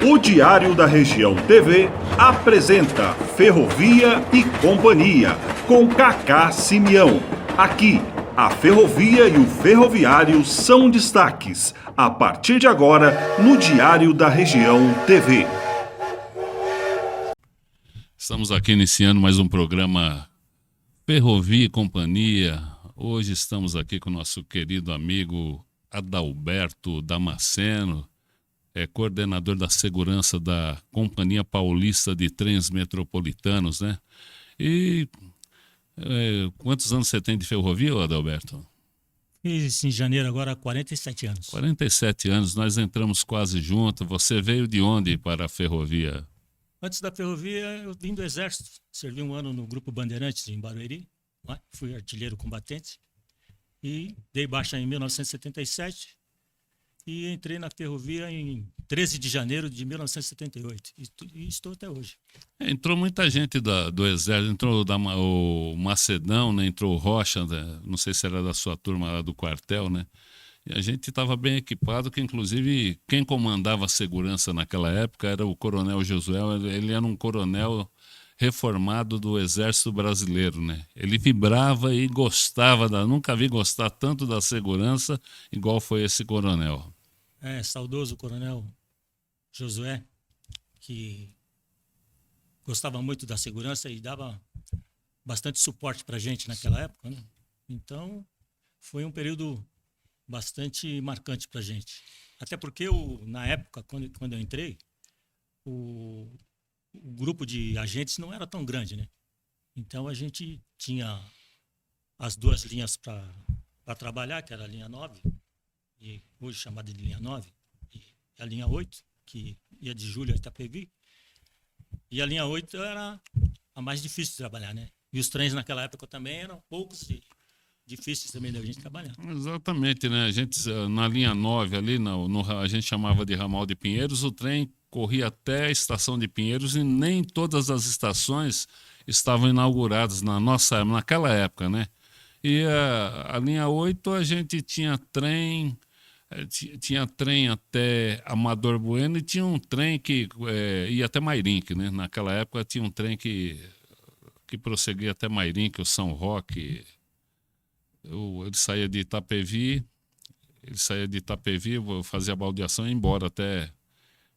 O Diário da Região TV apresenta Ferrovia e Companhia, com Cacá Simeão. Aqui, a ferrovia e o ferroviário são destaques. A partir de agora, no Diário da Região TV. Estamos aqui iniciando mais um programa Ferrovia e Companhia. Hoje estamos aqui com o nosso querido amigo Adalberto Damasceno, coordenador da segurança da Companhia Paulista de Trens Metropolitanos, né? E quantos anos você tem de ferrovia, Adalberto? Fiz em janeiro agora 47 anos. 47 anos, nós entramos quase juntos. Você veio de onde para a ferrovia? Antes da ferrovia, eu vim do Exército. Servi um ano no Grupo Bandeirantes, em Barueri. Fui artilheiro combatente. E dei baixa em 1977. E entrei na ferrovia em 13 de janeiro de 1978. E estou até hoje. Entrou muita gente do Exército. Entrou o Macedão, né? Entrou o Rocha, né? Não sei se era da sua turma lá do quartel, né? E a gente estava bem equipado, que inclusive quem comandava a segurança naquela época era o Coronel Josué. Ele era um coronel reformado do Exército Brasileiro, né? Ele vibrava e gostava nunca vi gostar tanto da segurança igual foi esse coronel. Saudoso Coronel Josué, que gostava muito da segurança e dava bastante suporte para a gente naquela época, né? Então, foi um período bastante marcante para a gente. Até porque, na época, quando eu entrei, o grupo de agentes não era tão grande, né? Então, a gente tinha as duas linhas para trabalhar, que era a linha 9, e hoje chamada de linha 9, e a linha 8, que ia de Julho a Itapevi. E a linha 8 era a mais difícil de trabalhar, né? E os trens naquela época também eram poucos e difíceis também da gente trabalhar. Exatamente, né? A gente, na linha 9 ali, a gente chamava de ramal de Pinheiros, o trem corria até a estação de Pinheiros e nem todas as estações estavam inauguradas naquela época, né? E a linha 8 a gente tinha trem até Amador Bueno e tinha um trem que ia até Mairinque, né? Naquela época tinha um trem que prosseguia até Mairinque, o São Roque. Ele saía de Itapevi, fazia a baldeação e ia embora até.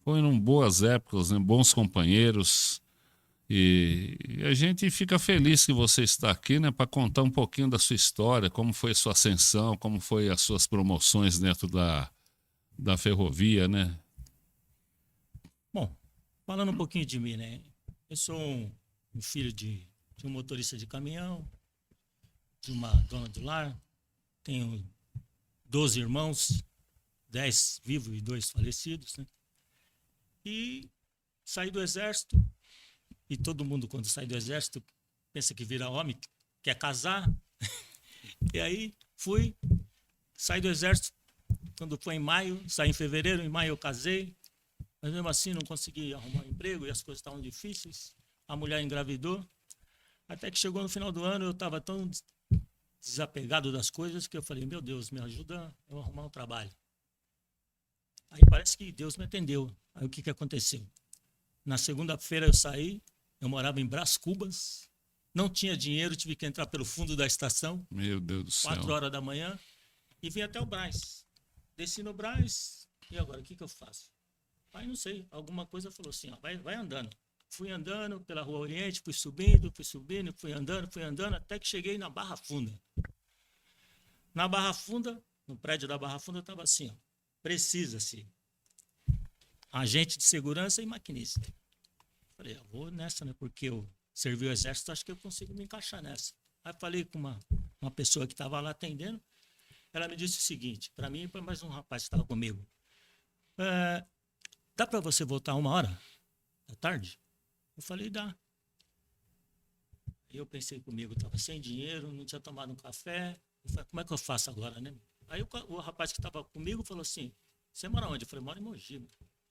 Foram boas épocas, né? Bons companheiros. E a gente fica feliz que você está aqui, né, para contar um pouquinho da sua história, como foi a sua ascensão, como foi as suas promoções dentro da ferrovia, né? Bom, falando um pouquinho de mim, né? Eu sou um filho de um motorista de caminhão, de uma dona do lar, tenho 12 irmãos, 10 vivos e 2 falecidos, né? E saí do Exército. E todo mundo, quando sai do Exército, pensa que vira homem, quer casar. E aí saí do Exército, quando foi em maio, saí em fevereiro, em maio eu casei. Mas mesmo assim não consegui arrumar um emprego e as coisas estavam difíceis. A mulher engravidou. Até que chegou no final do ano, eu estava tão desapegado das coisas que eu falei, meu Deus, me ajuda a arrumar um trabalho. Aí parece que Deus me atendeu. Aí o que aconteceu? Na segunda-feira eu saí. Eu morava em Brás Cubas, não tinha dinheiro, tive que entrar pelo fundo da estação. Meu Deus do céu. 4 horas da manhã, e vim até o Brás. Desci no Brás, e agora, o que eu faço? Aí não sei, alguma coisa falou assim, ó, vai andando. Fui andando pela Rua Oriente, fui subindo, fui andando, até que cheguei na Barra Funda. Na Barra Funda, no prédio da Barra Funda, estava assim, ó, precisa-se agente de segurança e maquinista. Falei, eu vou nessa, né? Porque eu servi o Exército, acho que eu consigo me encaixar nessa. Aí falei com uma pessoa que estava lá atendendo. Ela me disse o seguinte, para mim e para mais um rapaz que estava comigo. Dá para você voltar 1h da tarde? Eu falei, dá. Aí eu pensei comigo, estava sem dinheiro, não tinha tomado um café. Eu falei, como é que eu faço agora, né? Aí o rapaz que estava comigo falou assim, você mora onde? Eu falei, moro em Mogi.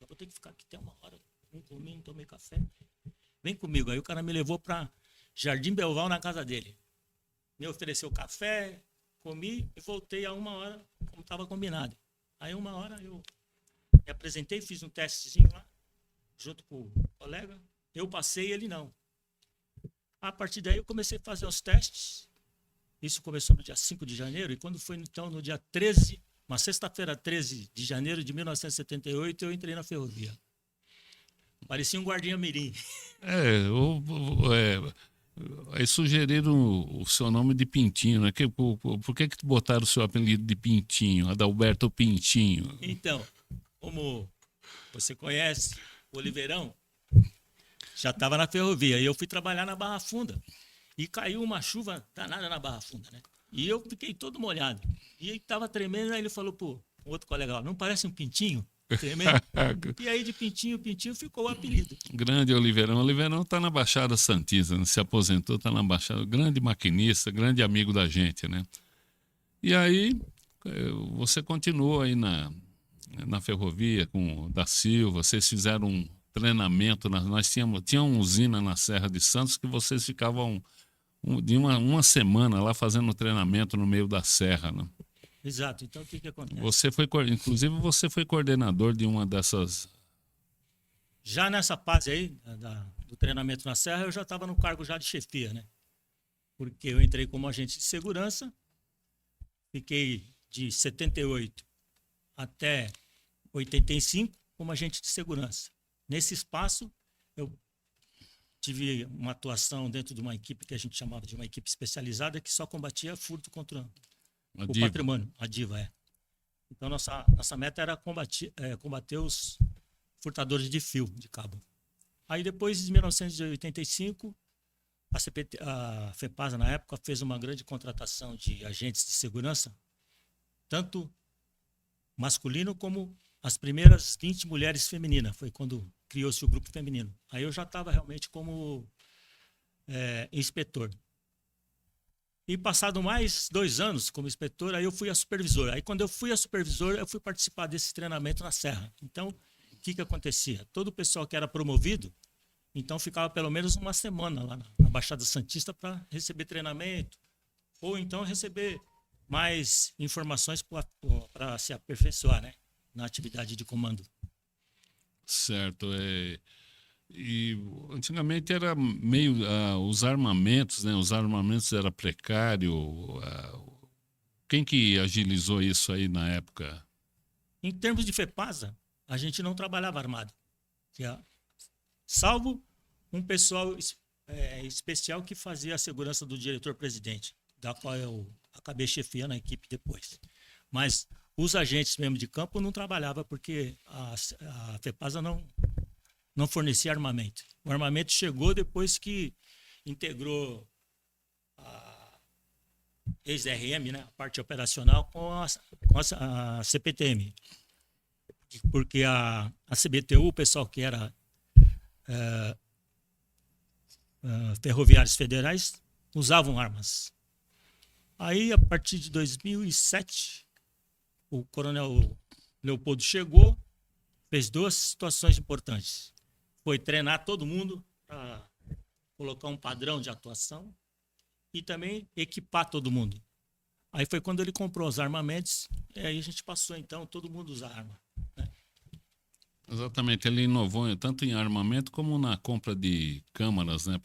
Eu vou ter que ficar aqui até 1h. Não comi, não tomei café. Vem comigo. Aí o cara me levou para Jardim Belval, na casa dele. Me ofereceu café, comi e voltei a 1h, como estava combinado. Aí 1h eu me apresentei, fiz um testezinho lá. junto com o colega. Eu passei, ele não. A partir daí eu comecei a fazer os testes. Isso começou no dia 5 de janeiro, e quando foi então no dia 13, uma sexta-feira 13 de janeiro de 1978, eu entrei na ferrovia. Parecia um guardinha mirim. Aí sugeriram o seu nome de Pintinho, né? Por que botaram o seu apelido de Pintinho, Adalberto Pintinho? Então, como você conhece, o Oliveirão já estava na ferrovia, e eu fui trabalhar na Barra Funda. E caiu uma chuva danada na Barra Funda, né? E eu fiquei todo molhado. E ele estava tremendo, aí ele falou pro outro colega lá, não parece um pintinho? Tremendo. E aí de pintinho, pintinho ficou o apelido. Grande Oliveirão. Oliveirão está na Baixada Santista, né? Se aposentou, está na Baixada. Grande maquinista, grande amigo da gente, né? E aí você continuou aí na ferrovia com o da Silva, vocês fizeram um treinamento, nós tinha uma usina na Serra de Santos que vocês ficavam de uma semana lá fazendo treinamento no meio da serra, né? Exato. Então, o que acontece? Inclusive, você foi coordenador de uma dessas... Já nessa fase aí, do treinamento na serra, eu já estava no cargo já de chefia, né? Porque eu entrei como agente de segurança, fiquei de 78 até 85 como agente de segurança. Nesse espaço, eu tive uma atuação dentro de uma equipe que a gente chamava de uma equipe especializada que só combatia furto contra o patrimônio, a DIVA, é. Então, nossa meta era combater os furtadores de fio, de cabo. Aí, depois de 1985, a FEPASA, na época, fez uma grande contratação de agentes de segurança, tanto masculino como as primeiras 20 mulheres femininas. Foi quando criou-se o grupo feminino. Aí eu já estava realmente como inspetor. E passado mais 2 anos como inspetor, aí eu fui a supervisor. Aí quando eu fui a supervisor, eu fui participar desse treinamento na Serra. Então, o que acontecia? Todo o pessoal que era promovido, então ficava pelo menos uma semana lá na Baixada Santista para receber treinamento, ou então receber mais informações para se aperfeiçoar, né, na atividade de comando. Certo. E antigamente era meio os armamentos, né? Os armamentos era precário. Quem que agilizou isso aí na época? Em termos de FEPASA, a gente não trabalhava armado, salvo um pessoal especial que fazia a segurança do diretor-presidente, da qual eu acabei chefiando a equipe depois. Mas os agentes mesmo de campo não trabalhavam porque a FEPASA não fornecia armamento. O armamento chegou depois que integrou a ex-RM, né, a parte operacional, com a CPTM. Porque a CBTU, o pessoal que era ferroviários federais, usavam armas. Aí, a partir de 2007, o coronel Leopoldo chegou, fez 2 situações importantes. Foi treinar todo mundo para colocar um padrão de atuação e também equipar todo mundo. Aí foi quando ele comprou os armamentos, e aí a gente passou, então, todo mundo usa arma, né? Exatamente, ele inovou tanto em armamento como na compra de câmaras, né?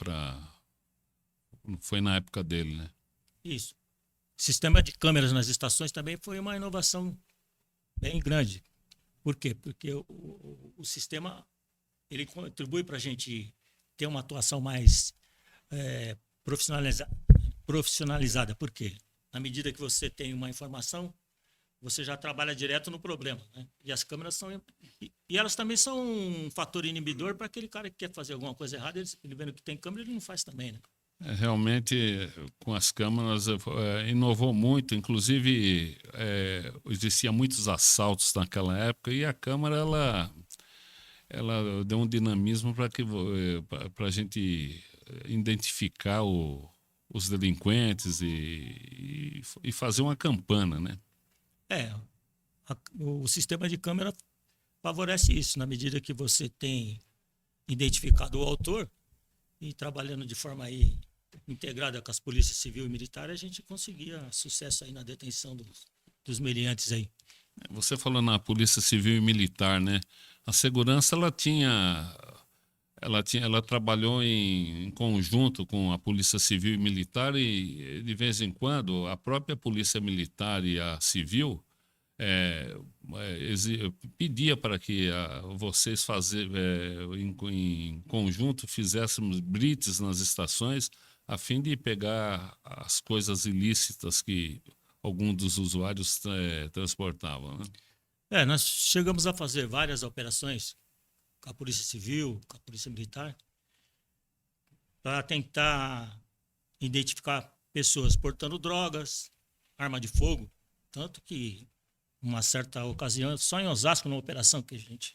Foi na época dele, né? Isso. Sistema de câmeras nas estações também foi uma inovação bem grande. Por quê? Porque o sistema ele contribui para a gente ter uma atuação mais profissionalizada. Por quê? Na medida que você tem uma informação, você já trabalha direto no problema, né? E as câmeras são... E elas também são um fator inibidor para aquele cara que quer fazer alguma coisa errada, ele vendo que tem câmera, ele não faz também, né? Realmente, com as câmeras, inovou muito. Inclusive, existia muitos assaltos naquela época e a câmera, ela deu um dinamismo para a gente identificar os delinquentes e fazer uma campana, né? O sistema de câmera favorece isso, na medida que você tem identificado o autor e trabalhando de forma aí integrada com as polícias civil e militar, a gente conseguia sucesso aí na detenção dos meliantes aí. Você falou na polícia civil e militar, né? A segurança, ela tinha ela trabalhou em conjunto com a Polícia Civil e Militar e, de vez em quando, a própria Polícia Militar e a Civil pedia para que vocês em conjunto fizéssemos blitz nas estações a fim de pegar as coisas ilícitas que algum dos usuários transportavam, né? Nós chegamos a fazer várias operações com a Polícia Civil, com a Polícia Militar, para tentar identificar pessoas portando drogas, arma de fogo, tanto que uma certa ocasião, só em Osasco, numa operação que a gente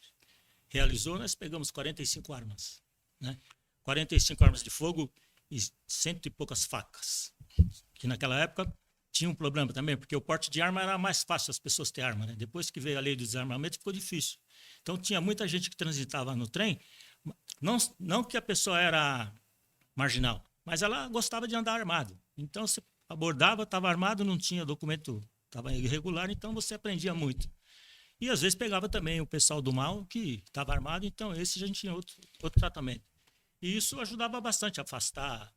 realizou, nós pegamos 45 armas, né? 45 armas de fogo e 100 e poucas facas, que naquela época tinha um problema também, porque o porte de arma era mais fácil as pessoas ter arma, né? Depois que veio a lei do desarmamento, ficou difícil. Então tinha muita gente que transitava no trem, não que a pessoa era marginal, mas ela gostava de andar armado. Então você abordava, estava armado, não tinha documento, estava irregular, então você aprendia muito. E às vezes pegava também o pessoal do mal que estava armado, então esse já tinha outro tratamento. E isso ajudava bastante a afastar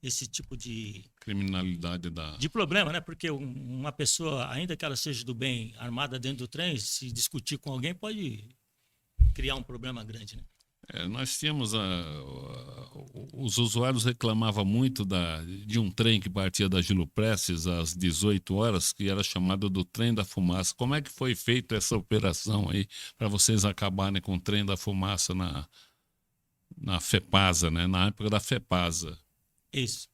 esse tipo de criminalidade de problema, né? Porque uma pessoa, ainda que ela seja do bem, armada dentro do trem, se discutir com alguém pode criar um problema grande, né? Nós tínhamos os usuários reclamavam muito de um trem que partia da Júlio Prestes às 18 horas, que era chamado do Trem da Fumaça. Como é que foi feita essa operação aí para vocês acabarem com o Trem da Fumaça na FEPASA, né? Na época da FEPASA? Isso.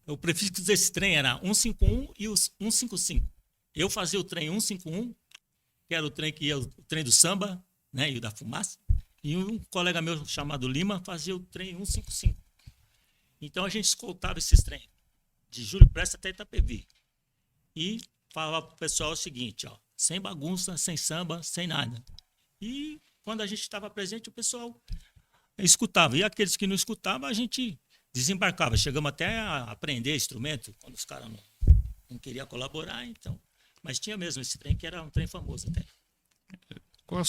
O prefixo desse trem era 151 e os 155. Eu fazia o trem 151, que era o trem que ia o trem do samba, né, e o da fumaça, e um colega meu chamado Lima fazia o trem 155. Então a gente escoltava esses trens de Júlio Prestes até Itapevi. E falava para o pessoal o seguinte, ó, sem bagunça, sem samba, sem nada. E quando a gente estava presente, o pessoal escutava. E aqueles que não escutavam, a gente desembarcava. Chegamos até a aprender instrumento, quando os caras não queriam colaborar, então. Mas tinha mesmo esse trem, que era um trem famoso até. Qual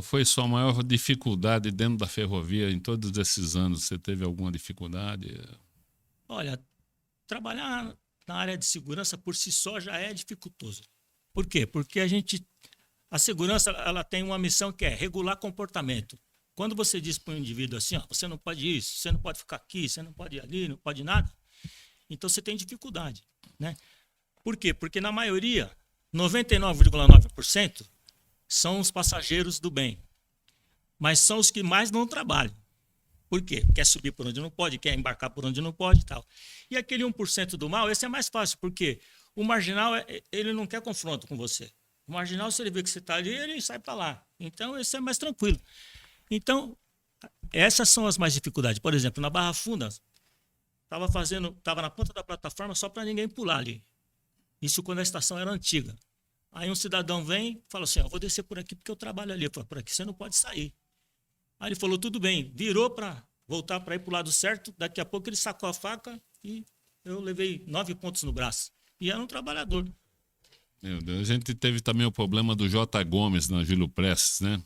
foi sua maior dificuldade dentro da ferrovia em todos esses anos? Você teve alguma dificuldade? Olha, trabalhar na área de segurança por si só já é dificultoso. Por quê? Porque a segurança ela tem uma missão que é regular comportamento. Quando você diz para um indivíduo assim, ó, você não pode isso, você não pode ficar aqui, você não pode ir ali, não pode nada, então você tem dificuldade, né? Por quê? Porque na maioria, 99,9% são os passageiros do bem, mas são os que mais não trabalham. Por quê? Quer subir por onde não pode, quer embarcar por onde não pode e tal. E aquele 1% do mal, esse é mais fácil, porque o marginal, ele não quer confronto com você. O marginal, se ele vê que você está ali, ele sai para lá. Então, esse é mais tranquilo. Então, essas são as mais dificuldades. Por exemplo, na Barra Funda, estava na ponta da plataforma só para ninguém pular ali. Isso quando a estação era antiga. Aí um cidadão vem e fala assim, eu vou descer por aqui porque eu trabalho ali. Eu falo, por aqui você não pode sair. Aí ele falou, tudo bem. Virou para voltar para ir para o lado certo. Daqui a pouco ele sacou a faca e eu levei 9 pontos no braço. E era um trabalhador. Meu Deus, a gente teve também o problema do J. Gomes na Júlio Prestes, né?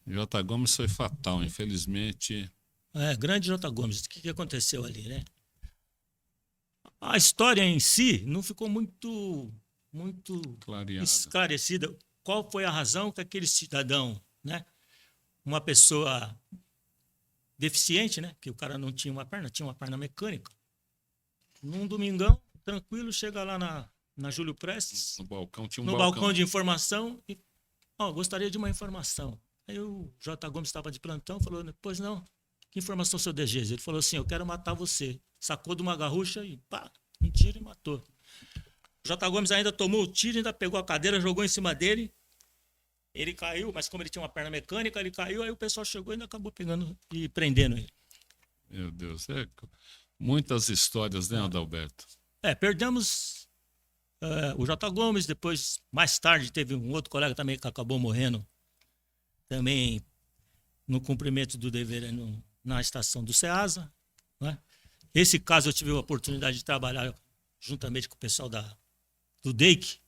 J. Gomes foi fatal, infelizmente. Grande J. Gomes. O que aconteceu ali, né? A história em si não ficou muito esclarecida. Qual foi a razão que aquele cidadão, né? Uma pessoa deficiente, né? Que o cara não tinha uma perna, tinha uma perna mecânica. Num domingão, tranquilo, chega lá na Júlio Prestes. No balcão tinha no balcão de informação e gostaria de uma informação. Aí o J. Gomes estava de plantão, falou, pois não, que informação, seu DG? Ele falou assim, eu quero matar você. Sacou de uma garrucha e pá, um tiro e matou. O J. Gomes ainda tomou o tiro, ainda pegou a cadeira, jogou em cima dele. Ele caiu, mas como ele tinha uma perna mecânica, ele caiu, aí o pessoal chegou e ainda acabou pegando e prendendo ele. Meu Deus, muitas histórias, né, Adalberto? Perdemos o J. Gomes, depois, mais tarde, teve um outro colega também que acabou morrendo, também no cumprimento do dever na estação do SEASA, né? Esse caso eu tive a oportunidade de trabalhar juntamente com o pessoal do DEIC,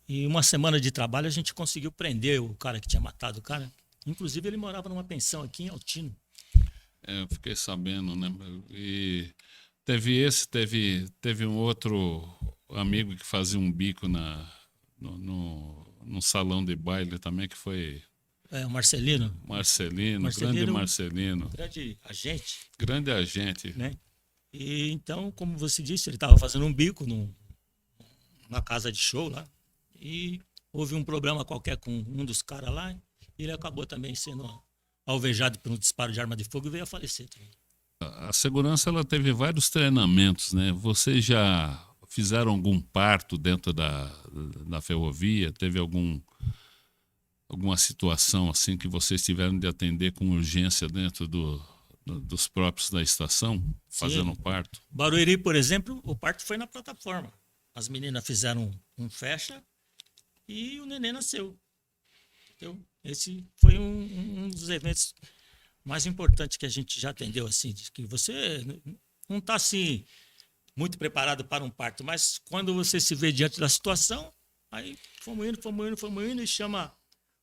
e uma semana de trabalho a gente conseguiu prender o cara que tinha matado o cara. Inclusive ele morava numa pensão aqui em Altino. Eu fiquei sabendo, né? E teve um outro amigo que fazia um bico no salão de baile também, que foi O Marcelino. Grande Marcelino, Grande agente, grande agente. né? E então, como você disse, ele estava fazendo um bico na casa de show lá e houve um problema qualquer com um dos caras lá e ele acabou também sendo alvejado por um disparo de arma de fogo e veio a falecer também. A segurança ela teve vários treinamentos, né? Vocês já fizeram algum parto dentro da ferrovia? Teve alguma situação assim que vocês tiveram de atender com urgência dentro dos próprios da estação, fazendo parto? Barueri, por exemplo, o parto foi na plataforma. As meninas fizeram um fecha e o neném nasceu. Entendeu? Esse foi um dos eventos mais importantes que a gente já atendeu, assim, de que você não está assim muito preparado para um parto, mas quando você se vê diante da situação, aí fomos indo e chama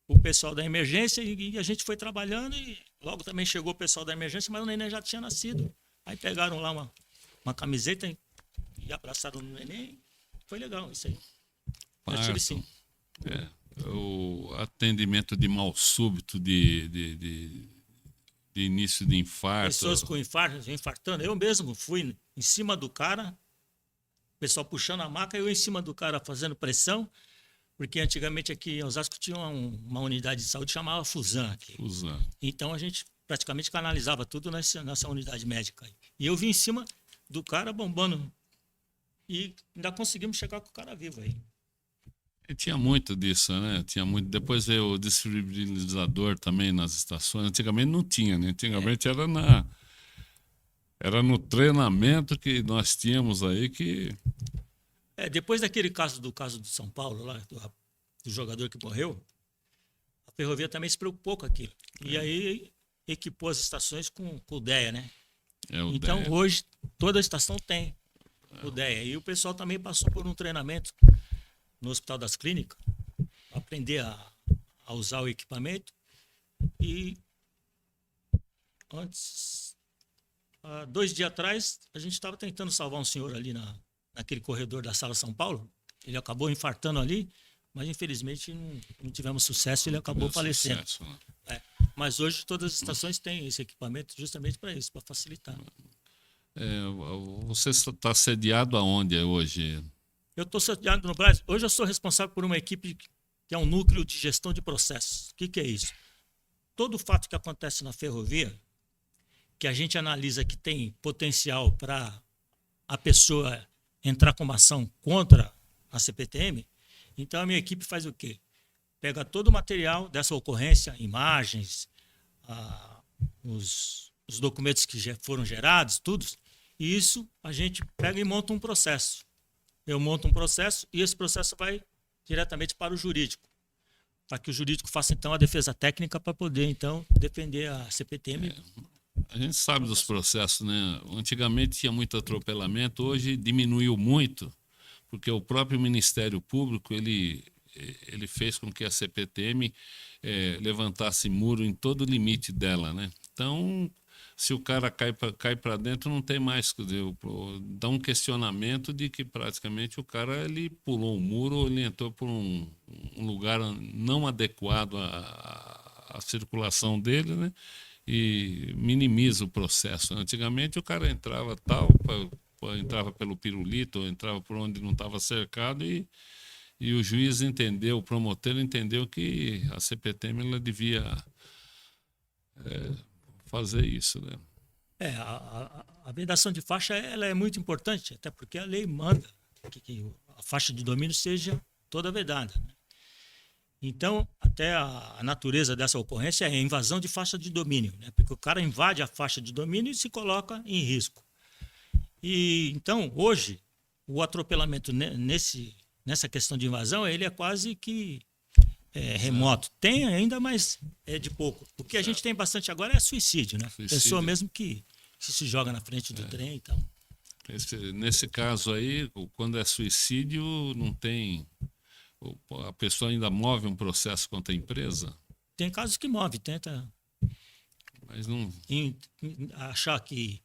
o pessoal da emergência e a gente foi trabalhando e logo também chegou o pessoal da emergência, mas o neném já tinha nascido. Aí pegaram lá uma camiseta e abraçaram o neném. Foi legal isso aí. Já tive sim. O atendimento de mal súbito, de início de infarto. Pessoas com infarto, infartando. Eu mesmo fui em cima do cara, o pessoal puxando a maca, eu em cima do cara fazendo pressão, porque antigamente aqui em Osasco tinha uma unidade de saúde chamada Fusan aqui. Fusan. Então a gente praticamente canalizava tudo nessa unidade médica aí. E eu vim em cima do cara bombando. E ainda conseguimos chegar com o cara vivo aí. E tinha muito disso, né? Tinha muito. Depois veio o desfibrilador também nas estações. Antigamente não tinha, né? Antigamente era no treinamento que nós tínhamos aí que... Depois daquele caso do São Paulo, lá, do jogador que morreu, a ferrovia também se preocupou com aquilo. E aí equipou as estações com o DEA, né? Então DEA. Hoje toda a estação tem o DEA. E o pessoal também passou por um treinamento no Hospital das Clínicas, aprender a usar o equipamento. E antes, 2 dias atrás, a gente estava tentando salvar um senhor ali naquele corredor da Sala São Paulo. Ele acabou infartando ali, mas infelizmente não tivemos sucesso e ele acabou falecendo. Né? Mas hoje todas as estações têm esse equipamento justamente para isso, para facilitar. Você está sediado aonde hoje? Eu estou sediado no Brasil. Hoje eu sou responsável por uma equipe que é um núcleo de gestão de processos. O que é isso? Todo fato que acontece na ferrovia, que a gente analisa que tem potencial para a pessoa entrar com uma ação contra a CPTM, então a minha equipe faz o quê? Pega todo o material dessa ocorrência, imagens, os documentos que já foram gerados, tudo, e isso a gente pega e monta um processo. Eu monto um processo e esse processo vai diretamente para o jurídico, para que o jurídico faça então a defesa técnica para poder então defender a CPTM. A gente sabe dos processos, né? Antigamente tinha muito atropelamento, hoje diminuiu muito, porque o próprio Ministério Público ele fez com que a CPTM levantasse muro em todo o limite dela, né? Então, se o cara cai para dentro, não tem mais, quer dizer, dá um questionamento de que praticamente o cara ele pulou um muro ou ele entrou por um lugar não adequado à circulação dele, né? E minimiza o processo. Antigamente o cara entrava entrava pelo pirulito, ou entrava por onde não estava cercado e o juiz entendeu, o promotor entendeu que a CPTM ela devia fazer isso, né? A vedação de faixa ela é muito importante, até porque a lei manda que a faixa de domínio seja toda vedada, né? Então, até a natureza dessa ocorrência é a invasão de faixa de domínio, né? Porque o cara invade a faixa de domínio e se coloca em risco. E então, hoje, o atropelamento nessa questão de invasão, ele é quase que remoto. Tem ainda, mas é de pouco. O que a gente tem bastante agora é suicídio, né? Suicídio. Pessoa mesmo que se joga na frente do trem e tal. Nesse caso aí, quando é suicídio, não tem... A pessoa ainda move um processo contra a empresa? Tem casos que move, tenta Mas não. em achar que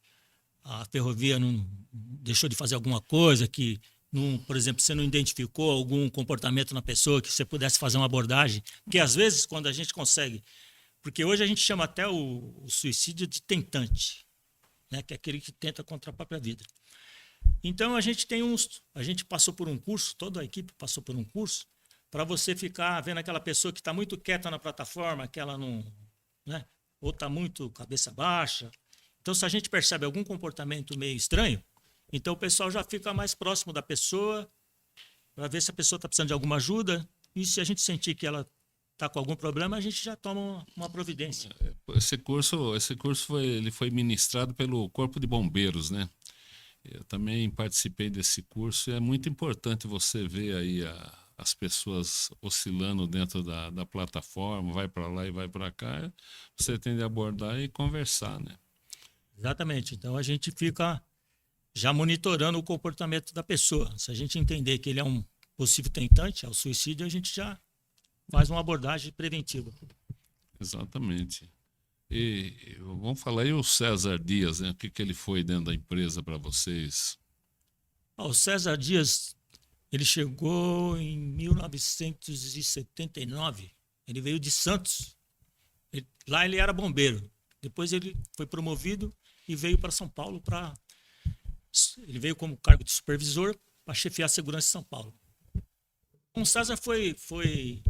a ferrovia não deixou de fazer alguma coisa, que, não, por exemplo, você não identificou algum comportamento na pessoa, que você pudesse fazer uma abordagem. Porque às vezes, quando a gente consegue. Porque hoje a gente chama até o suicídio de tentante, né? Que é aquele que tenta contra a própria vida. Então a gente passou por um curso, toda a equipe passou por um curso, para você ficar vendo aquela pessoa que está muito quieta na plataforma, que ela não, né? Ou está muito cabeça baixa. Então, se a gente percebe algum comportamento meio estranho, então o pessoal já fica mais próximo da pessoa para ver se a pessoa está precisando de alguma ajuda. E se a gente sentir que ela está com algum problema, a gente já toma uma providência. Esse curso ele foi ministrado pelo Corpo de Bombeiros, né? Eu também participei desse curso e é muito importante você ver aí as pessoas oscilando dentro da plataforma, vai para lá e vai para cá, você tem de abordar e conversar, né? Exatamente. Então a gente fica já monitorando o comportamento da pessoa. Se a gente entender que ele é um possível tentante ao suicídio, a gente já faz uma abordagem preventiva. Exatamente. E vamos falar aí o César Dias, né? O que ele foi dentro da empresa para vocês? O César Dias, ele chegou em 1979. Ele veio de Santos. Lá ele era bombeiro. Depois ele foi promovido e veio para São Paulo ele veio como cargo de supervisor para chefiar a segurança de São Paulo. Com o César foi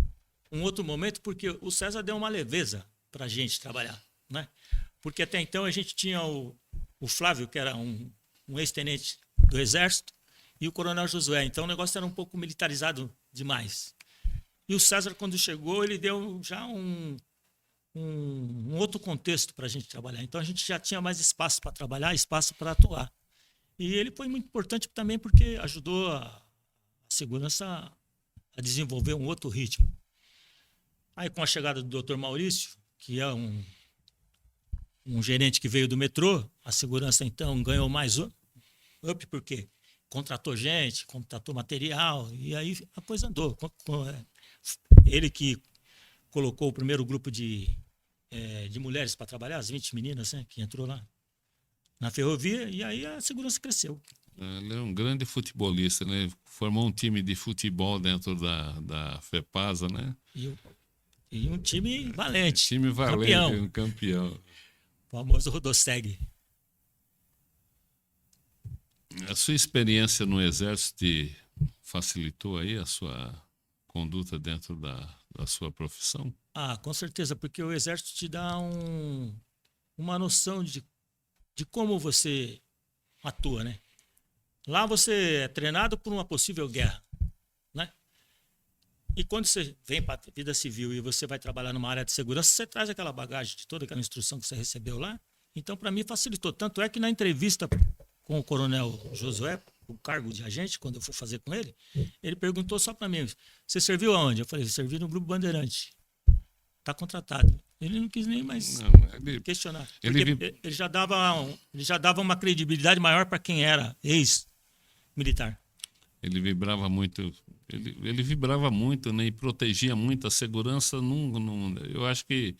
um outro momento, porque o César deu uma leveza para a gente trabalhar, né? Porque até então a gente tinha o Flávio, que era um ex-tenente do Exército, e o Coronel Josué. Então o negócio era um pouco militarizado demais. E o César, quando chegou, ele deu já um outro contexto para a gente trabalhar. Então a gente já tinha mais espaço para trabalhar, espaço para atuar. E ele foi muito importante também porque ajudou a segurança a desenvolver um outro ritmo. Aí com a chegada do Dr. Maurício, que é um gerente que veio do metrô, a segurança então ganhou mais up porque contratou gente, contratou material, e aí a coisa andou. Ele que colocou o primeiro grupo de mulheres para trabalhar, as 20 meninas, né, que entrou lá na ferrovia, e aí a segurança cresceu. Ele é um grande futebolista, né? Formou um time de futebol dentro da FEPASA, né? E um time valente. Time valente, campeão. Um campeão. O famoso Rodoseg. A sua experiência no Exército te facilitou aí a sua conduta dentro da sua profissão? Com certeza, porque o Exército te dá uma noção de como você atua, né? Lá você é treinado por uma possível guerra, né? E quando você vem para a vida civil e você vai trabalhar numa área de segurança, você traz aquela bagagem de toda aquela instrução que você recebeu lá. Então, para mim, facilitou. Tanto é que na entrevista com o Coronel Josué, o cargo de agente, quando eu fui fazer com ele, ele perguntou só para mim: você serviu aonde? Eu falei: servi no Grupo Bandeirante. Está contratado. Ele não quis nem mais questionar. Ele já dava uma credibilidade maior para quem era ex-militar. Ele vibrava muito. Ele vibrava muito, né? E protegia muito a segurança. Eu acho que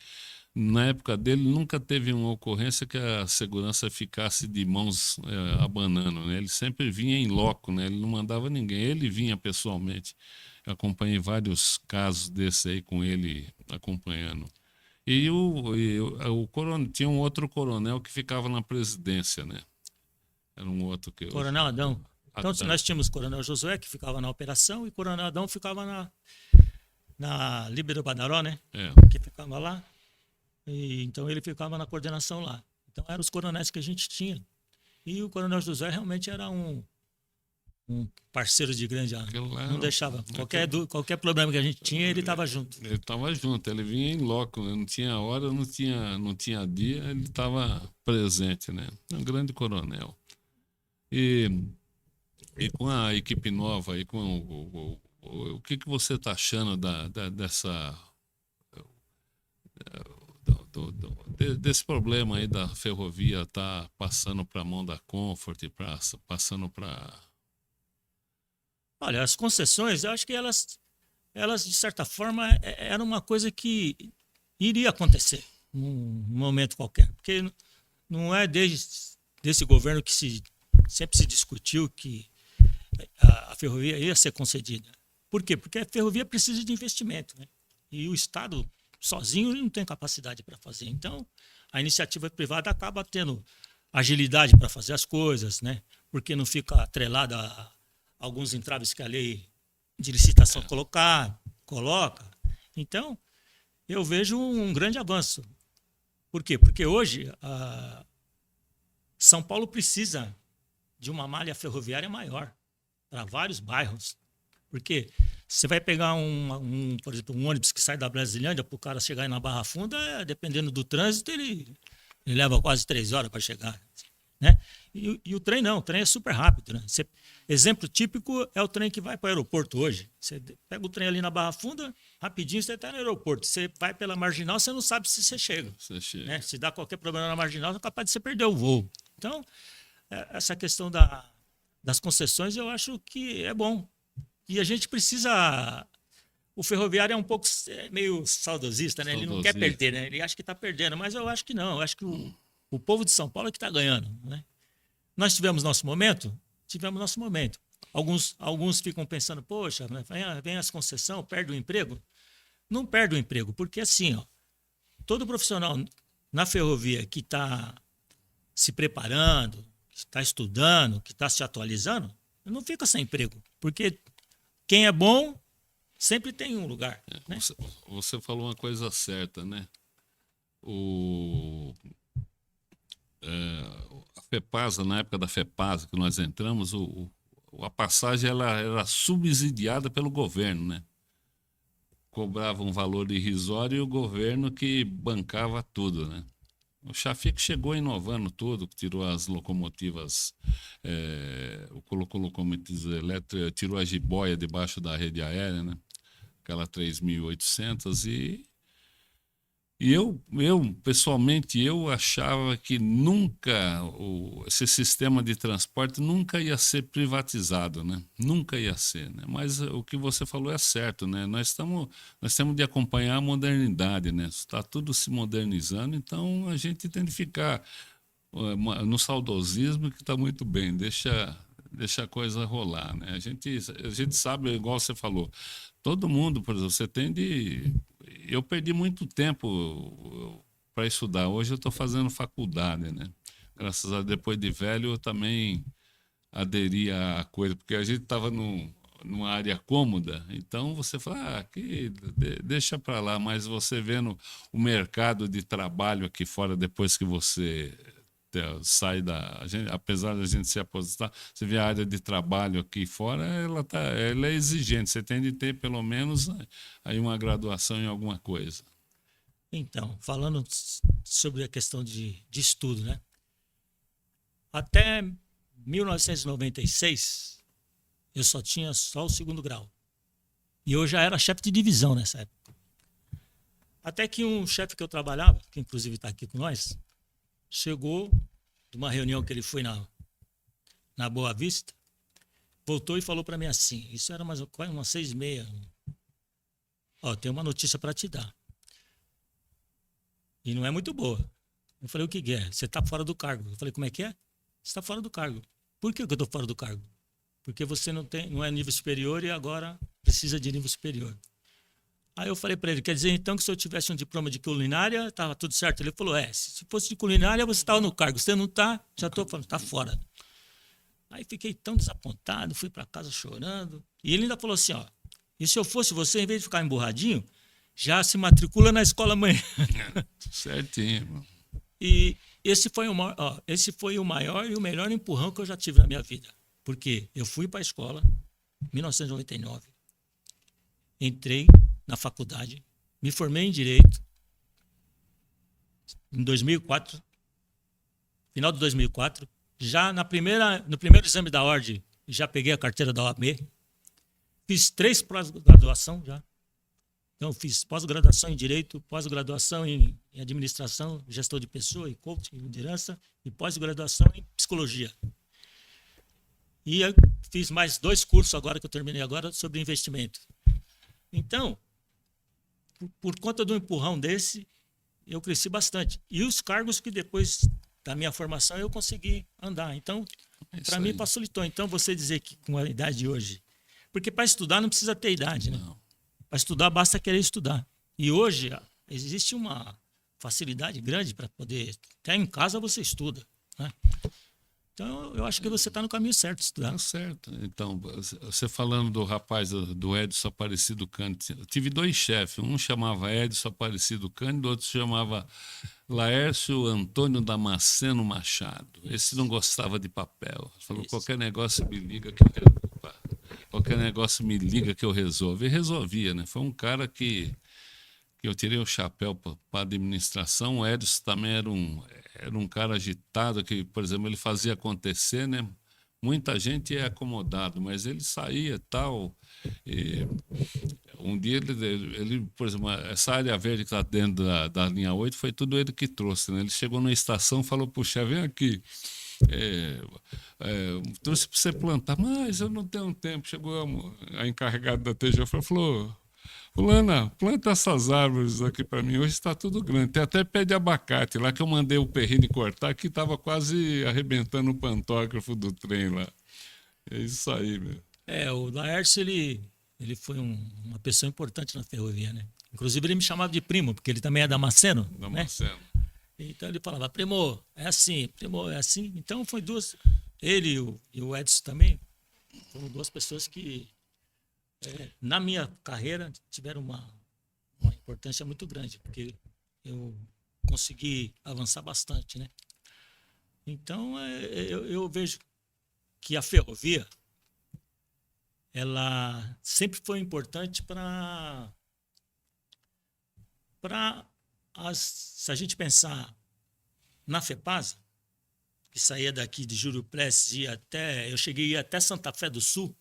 na época dele nunca teve uma ocorrência que a segurança ficasse de mãos abanando, né? Ele sempre vinha em loco, né? Ele não mandava ninguém. Ele vinha pessoalmente. Eu acompanhei vários casos desses aí com ele acompanhando. E o coronel, tinha um outro coronel que ficava na presidência, né? Era um outro que... Coronel Adão. Então, nós tínhamos o Coronel Josué, que ficava na operação, e o Coronel Adão ficava na Líbero Badaró, né? Que ficava lá. E, então, ele ficava na coordenação lá. Então, eram os coronéis que a gente tinha. E o Coronel Josué realmente era um parceiro de grande não deixava. Qualquer problema que a gente tinha, ele estava junto. Ele estava junto, ele vinha em loco, né? Não tinha hora, não tinha dia, ele estava presente, né? Um grande coronel. E com a equipe nova, aí, o que você está achando desse problema aí da ferrovia tá passando para a mão da Comfort, passando para... Olha, as concessões, eu acho que elas de certa forma, eram uma coisa que iria acontecer, num momento qualquer. Porque não é desse governo que sempre se discutiu que a ferrovia ia ser concedida. Por quê? Porque a ferrovia precisa de investimento, né? E o Estado sozinho não tem capacidade para fazer. Então, a iniciativa privada acaba tendo agilidade para fazer as coisas, né? Porque não fica atrelada a alguns entraves que a lei de licitação coloca. Então, eu vejo um grande avanço. Por quê? Porque hoje São Paulo precisa de uma malha ferroviária maior para vários bairros. Porque você vai pegar por exemplo, um ônibus que sai da Brasilândia para o cara chegar aí na Barra Funda, dependendo do trânsito, ele leva quase 3 horas para chegar. Né? E o trem não, o trem é super rápido. Né? Exemplo típico é o trem que vai para o aeroporto hoje. Você pega o trem ali na Barra Funda, rapidinho você está no aeroporto. Você vai pela Marginal, você não sabe se você chega. Né? Se dá qualquer problema na Marginal, é capaz de você perder o voo. Então, essa questão das concessões eu acho que é bom. E a gente precisa... O ferroviário é um pouco meio saudosista, né? Ele não quer perder, né? Ele acha que está perdendo, mas eu acho que não. Eu acho que o povo de São Paulo é que está ganhando, né? Nós tivemos nosso momento? Tivemos nosso momento. Alguns ficam pensando, poxa, vem as concessões, perde o emprego. Não perde o emprego, porque assim, ó, todo profissional na ferrovia que está se preparando, que está estudando, que está se atualizando, não fica sem emprego, porque quem é bom sempre tem um lugar. Né? Você falou uma coisa certa, né? A FEPASA, na época da FEPASA que nós entramos, a passagem ela era subsidiada pelo governo, né? Cobrava um valor irrisório e o governo que bancava tudo, né? O Chafique chegou inovando tudo, tirou as locomotivas, colocou locomotivas elétricas, tirou a jiboia debaixo da rede aérea, né? Aquela 3.800 e eu pessoalmente, eu achava que nunca esse sistema de transporte nunca ia ser privatizado, né? Nunca ia ser, né? Mas o que você falou é certo, né? Nós temos de acompanhar a modernidade, né? Está tudo se modernizando, então a gente tem de ficar no saudosismo que está muito bem, deixa a coisa rolar, né? A gente sabe, igual você falou, todo mundo, por exemplo, eu perdi muito tempo para estudar. Hoje eu estou fazendo faculdade, né? Graças a Deus, depois de velho, eu também aderi à coisa, porque a gente estava numa área cômoda, então você fala, deixa para lá, mas você vendo o mercado de trabalho aqui fora, depois que você sai apesar da gente se aposentar, você vê a área de trabalho aqui fora, ela é exigente, você tem de ter pelo menos aí uma graduação em alguma coisa. Então, falando sobre a questão de estudo, né? Até 1996, eu só tinha o 2º grau. E eu já era chefe de divisão nessa época. Até que um chefe que eu trabalhava, que inclusive está aqui com nós, chegou de uma reunião que ele foi na Boa Vista, voltou e falou para mim assim, isso era umas 6h30, tem uma notícia para te dar. E não é muito boa. Eu falei, o que é? Você está fora do cargo. Eu falei, como é que é? Você está fora do cargo. Por que eu estou fora do cargo? Porque você não é nível superior e agora precisa de nível superior. Aí eu falei para ele, quer dizer então que se eu tivesse um diploma de culinária, estava tudo certo? Ele falou, se fosse de culinária, você estava no cargo. Você não está, já estou falando, está fora. Aí fiquei tão desapontado, fui para casa chorando. E ele ainda falou assim, e se eu fosse você, em vez de ficar emburradinho, já se matricula na escola amanhã. Certinho. E esse foi o maior e o melhor empurrão que eu já tive na minha vida. Porque eu fui para a escola em 1999, entrei na faculdade, me formei em Direito em 2004, final de 2004, já no primeiro exame da ordem, já peguei a carteira da OAB, fiz 3 pós-graduação já. Então, fiz pós-graduação em Direito, pós-graduação em Administração, Gestão de Pessoa e Coaching, Liderança, e pós-graduação em Psicologia. E eu fiz mais 2 cursos agora, que eu terminei agora, sobre investimento. Então, por conta do empurrão desse, eu cresci bastante. E os cargos que depois da minha formação eu consegui andar. Então, para mim, facilitou. Então, você dizer que com a idade de hoje... Porque para estudar não precisa ter idade, né? Para estudar basta querer estudar. E hoje existe uma facilidade grande para poder... Até em casa você estuda, né? Então, eu acho que você está no caminho certo de estudar. Tá certo. Então, você falando do rapaz do Edson Aparecido Cândido, eu tive 2 chefes. Um chamava Edson Aparecido Cândido, outro chamava Laércio Antônio Damasceno Machado. Esse não gostava de papel. Falou, qualquer negócio me liga que eu resolvo. E resolvia, né? Foi um cara que eu tirei o chapéu para a administração. O Edson também era um cara agitado, que, por exemplo, ele fazia acontecer, né? Muita gente é acomodado, mas ele saía e tal. E um dia ele, por exemplo, essa área verde que está dentro da linha 8 foi tudo ele que trouxe, né? Ele chegou na estação e falou, puxa, vem aqui. Trouxe para você plantar, mas eu não tenho tempo. Chegou a encarregada da TJ e falou, fulana, planta essas árvores aqui para mim, hoje está tudo grande. Tem até pé de abacate lá que eu mandei o Perrine cortar, que estava quase arrebentando o pantógrafo do trem lá. É isso aí, meu. O Laércio, ele foi uma pessoa importante na ferrovia, né? Inclusive ele me chamava de primo, porque ele também é Damasceno, Damasceno. né? Então ele falava, primo, é assim, primo, é assim. Então foi duas, ele e o Edson também, foram 2 pessoas que na minha carreira tiveram uma importância muito grande, porque eu consegui avançar bastante, né? Então eu vejo que a ferrovia ela sempre foi importante se a gente pensar na FEPASA, que saía daqui de Júlio Prestes eu cheguei a ir até Santa Fé do Sul,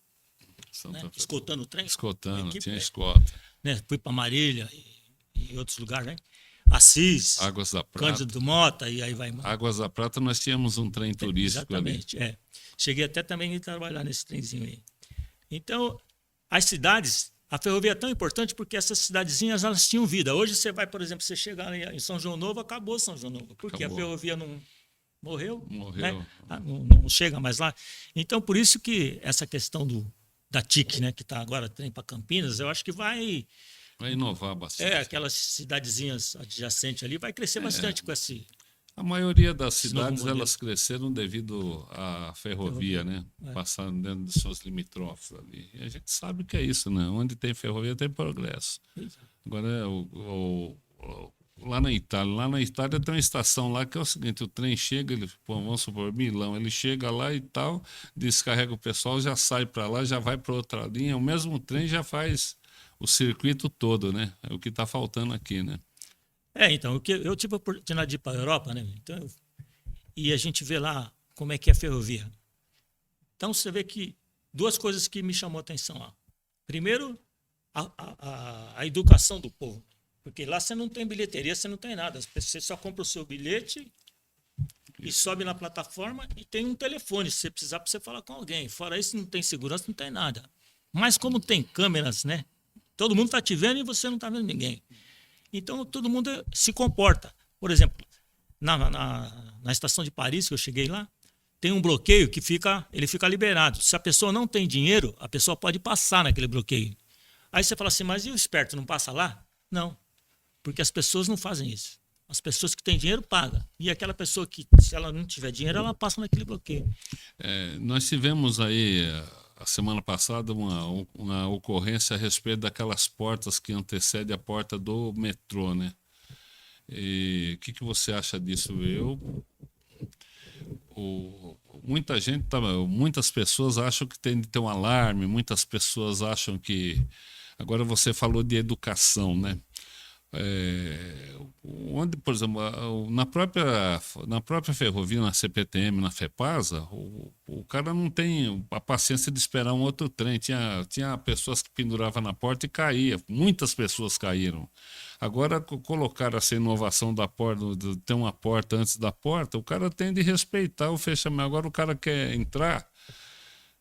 né? Escoltando o trem. Escoltando, equipe, tinha escolta. Né? Fui para Marília e outros lugares, né? Assis, Águas da Prata. Cândido do Mota, e aí vai. Águas da Prata nós tínhamos um trem turístico exatamente, ali. Cheguei até também a trabalhar nesse trenzinho aí. Então, as cidades, a ferrovia é tão importante porque essas cidadezinhas, elas tinham vida. Hoje você vai, por exemplo, você chega em São João Novo, acabou São João Novo, porque acabou. A ferrovia não morreu. Né? Não chega mais lá. Então, por isso que essa questão da TIC, né, que está agora trem para Campinas, eu acho que vai inovar bastante. Aquelas cidadezinhas adjacentes ali, vai crescer bastante com esse... A maioria das cidades, elas cresceram devido à ferrovia, né? Passando dentro dos seus limítrofes ali. E a gente sabe que é isso, né? Onde tem ferrovia tem progresso. Agora, lá na Itália tem uma estação lá que é o seguinte, o trem chega, vamos supor, Milão, ele chega lá e tal, descarrega o pessoal, já sai para lá, já vai para outra linha, o mesmo trem já faz o circuito todo, né? É o que está faltando aqui, né? Então, eu tive a oportunidade de ir para a Europa, né? Então, e a gente vê lá como é que é a ferrovia. Então, você vê que 2 coisas que me chamou a atenção lá. Primeiro, a educação do povo. Porque lá você não tem bilheteria, você não tem nada. Você só compra o seu bilhete e sobe na plataforma e tem um telefone, se você precisar para você falar com alguém. Fora isso, não tem segurança, não tem nada. Mas como tem câmeras, né? Todo mundo está te vendo e você não está vendo ninguém. Então, todo mundo se comporta. Por exemplo, na estação de Paris, que eu cheguei lá, tem um bloqueio que ele fica liberado. Se a pessoa não tem dinheiro, a pessoa pode passar naquele bloqueio. Aí você fala assim, mas e o esperto não passa lá? Não, porque as pessoas não fazem isso. As pessoas que têm dinheiro pagam. E aquela pessoa que, se ela não tiver dinheiro, ela passa naquele bloqueio. Nós tivemos aí... A semana passada, uma ocorrência a respeito daquelas portas que antecedem a porta do metrô, né? E o que você acha disso? Muitas pessoas acham que tem de ter um alarme, muitas pessoas acham que... Agora você falou de educação, né? Onde, por exemplo, na própria ferrovia, na CPTM, na FEPASA, o cara não tem a paciência de esperar um outro trem. Tinha pessoas que penduravam na porta e caía. Muitas pessoas caíram. Agora, colocaram essa inovação da porta, de ter uma porta antes da porta, o cara tem de respeitar o fechamento. Agora o cara quer entrar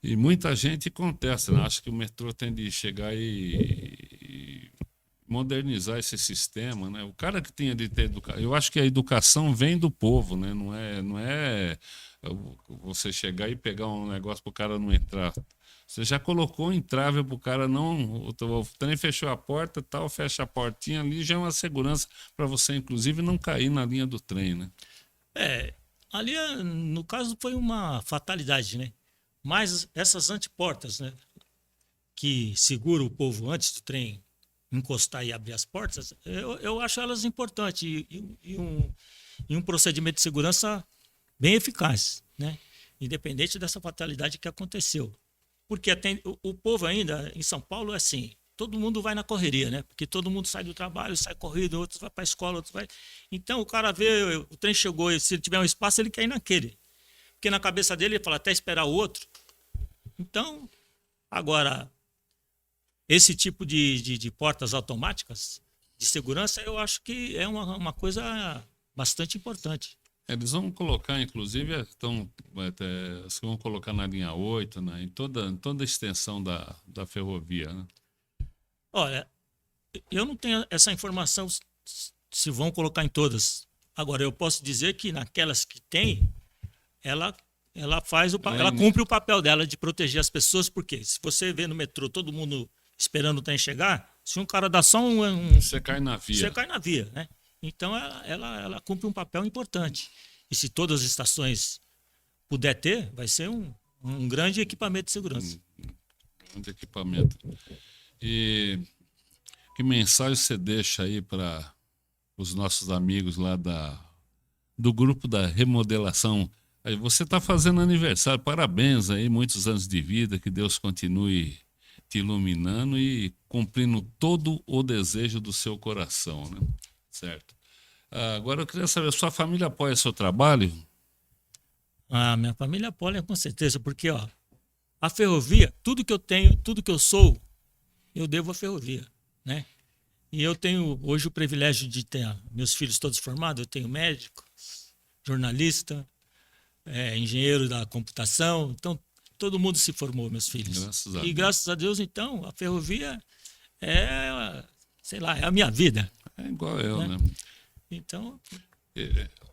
e muita gente contesta, né? Acha que o metrô tem de chegar e modernizar esse sistema, né? O cara que tinha de ter educação, eu acho que a educação vem do povo, né? Não é você chegar e pegar um negócio para o cara não entrar. Você já colocou um entrave para o cara não. O trem fechou a porta, tal, fecha a portinha ali, já é uma segurança para você, inclusive, não cair na linha do trem, né? Ali, no caso, foi uma fatalidade, né? Mas essas anteportas, né, que seguram o povo antes do trem encostar e abrir as portas, eu acho elas importantes e um procedimento de segurança bem eficaz, né? Independente dessa fatalidade que aconteceu. Porque o povo ainda, em São Paulo, é assim, todo mundo vai na correria, né? Porque todo mundo sai do trabalho, sai corrido, outros vai para a escola, outros vai... Então, o cara vê, o trem chegou, e se ele tiver um espaço, ele quer ir naquele. Porque na cabeça dele, ele fala, até esperar o outro. Então, agora, esse tipo de portas automáticas de segurança, eu acho que é uma coisa bastante importante. Eles vão colocar, inclusive, vão colocar na linha 8, né, em toda a extensão da ferrovia, né? Olha, eu não tenho essa informação se vão colocar em todas. Agora, eu posso dizer que naquelas que tem, ela cumpre o papel dela de proteger as pessoas, porque se você vê no metrô todo mundo esperando o trem chegar, se um cara dá só você cai na via. Você cai na via, né? Então, ela cumpre um papel importante. E se todas as estações puder ter, vai ser um grande equipamento de segurança. Grande equipamento. E que mensagem você deixa aí para os nossos amigos lá do grupo da remodelação? Aí você está fazendo aniversário, parabéns aí, muitos anos de vida, que Deus continue te iluminando e cumprindo todo o desejo do seu coração, né? Certo. Agora eu queria saber, sua família apoia seu trabalho? Minha família apoia com certeza, porque a ferrovia, tudo que eu tenho, tudo que eu sou, eu devo à ferrovia, né? E eu tenho hoje o privilégio de ter meus filhos todos formados. Eu tenho médico, jornalista, engenheiro da computação. Então, todo mundo se formou, meus filhos. Graças a Deus, então, a ferrovia sei lá, é a minha vida. É igual eu, né? Então...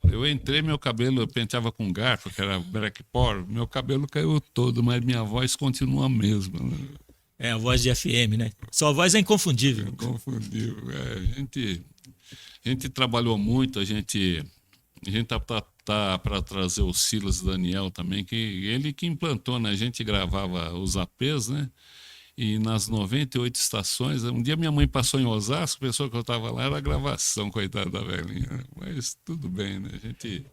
Eu entrei, meu cabelo, eu penteava com garfo, que era black power, meu cabelo caiu todo, mas minha voz continua a mesma, né? A voz de FM, né? Sua voz é inconfundível. Inconfundível. A gente trabalhou muito, a gente tá para trazer o Silas Daniel também, que ele que implantou, né? A gente gravava os APs, né? E nas 98 estações, um dia minha mãe passou em Osasco, pensou que eu estava lá, era gravação, coitada da velhinha. Mas tudo bem, né? A gente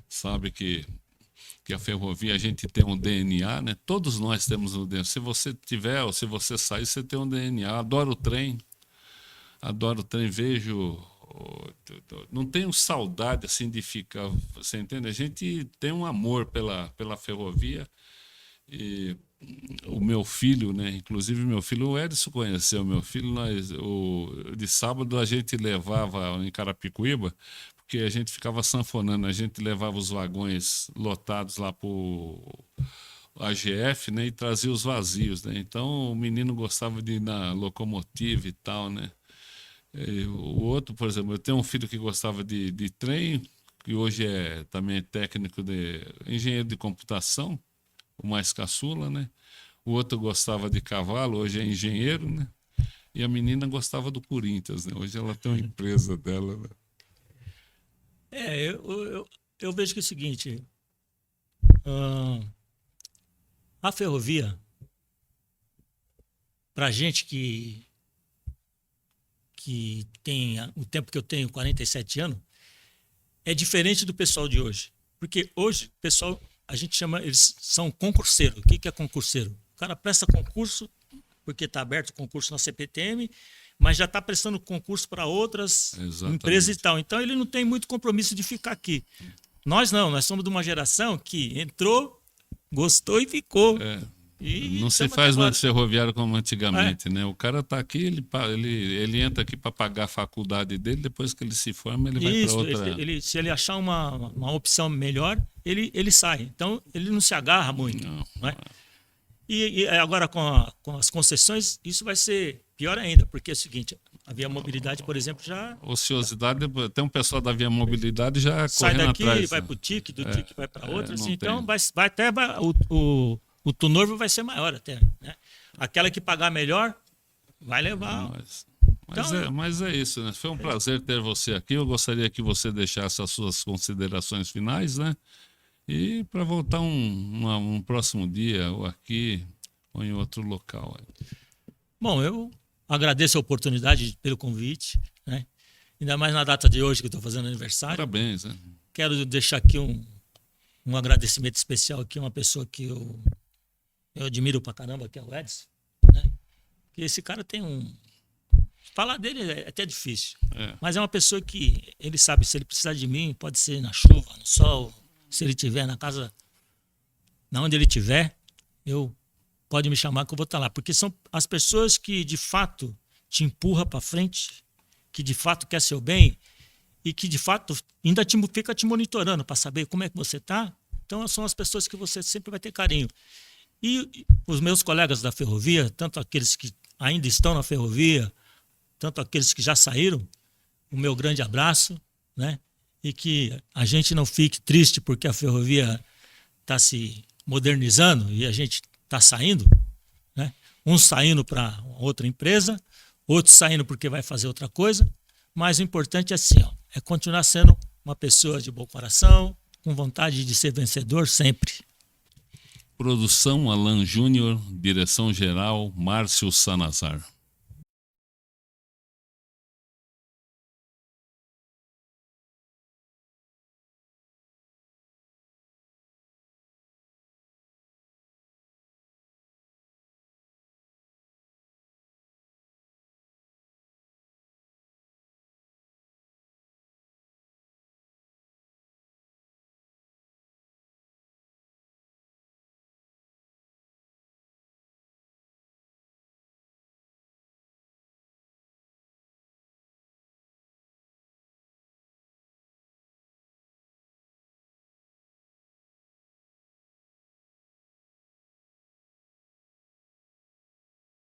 sabe que a ferrovia, a gente tem um DNA, né? Todos nós temos um DNA. Se você tiver ou se você sair, você tem um DNA. Adoro o trem, vejo... Não tenho saudade assim de ficar, você entende? A gente tem um amor pela ferrovia. E o meu filho, né? Inclusive meu filho, o Edson conheceu meu filho. De sábado a gente levava em Carapicuíba, porque a gente ficava sanfonando, a gente levava os vagões lotados lá para o AGF, né? E trazia os vazios, né? Então o menino gostava de ir na locomotiva e tal, né? E o outro, por exemplo, eu tenho um filho que gostava de trem, que hoje também é técnico engenheiro de computação, o mais caçula, né? O outro gostava de cavalo, hoje é engenheiro, né? E a menina gostava do Corinthians, né? Hoje ela tem uma empresa dela, né? Eu vejo que é o seguinte, a ferrovia, pra gente que tem o tempo que eu tenho, 47 anos, é diferente do pessoal de hoje. Porque hoje, o pessoal, a gente chama, eles são concurseiros. O que é concurseiro? O cara presta concurso, porque está aberto o concurso na CPTM, mas já está prestando concurso para outras empresas e tal. Então, ele não tem muito compromisso de ficar aqui. Nós não, nós somos de uma geração que entrou, gostou e ficou. Não se faz mais ferroviário como antigamente, né? O cara está aqui, ele entra aqui para pagar a faculdade dele, depois que ele se forma, ele vai para outra... Se ele achar uma opção melhor, ele sai. Então, ele não se agarra muito. Não é? E agora, com as concessões, isso vai ser pior ainda, porque é o seguinte, A Via Mobilidade, por exemplo, já Ociosidade, tem um pessoal da Via Mobilidade já sai correndo daqui, atrás. vai para o TIC, do TIC vai para outra. não Assim, então, tem. o turnover vai ser maior até. Né? Aquela que pagar melhor vai levar. Mas é isso, né? Foi um prazer ter você aqui. Eu gostaria que você deixasse as suas considerações finais, né? E para voltar um próximo dia, ou aqui, ou em outro local. Bom, eu agradeço a oportunidade pelo convite, né? Ainda mais na data de hoje que eu estou fazendo aniversário. Parabéns, né? Quero deixar aqui um agradecimento especial aqui a uma pessoa que eu admiro pra caramba, que é o Edson, né? Que esse cara tem falar dele é até difícil, mas é uma pessoa que ele sabe, se ele precisar de mim, pode ser na chuva, no sol, se ele estiver na casa, na onde ele estiver, pode me chamar que eu vou estar lá, porque são as pessoas que de fato te empurram para frente, que de fato quer seu bem e que de fato ainda fica te monitorando para saber como é que você está. Então são as pessoas que você sempre vai ter carinho. E os meus colegas da ferrovia, tanto aqueles que ainda estão na ferrovia, tanto aqueles que já saíram, o meu grande abraço, né? E que a gente não fique triste porque a ferrovia está se modernizando e a gente está saindo, né? Uns saindo para outra empresa, outros saindo porque vai fazer outra coisa, mas o importante é assim, ó, é continuar sendo uma pessoa de bom coração, com vontade de ser vencedor sempre. Produção Alan Júnior, direção geral Márcio Sanazar.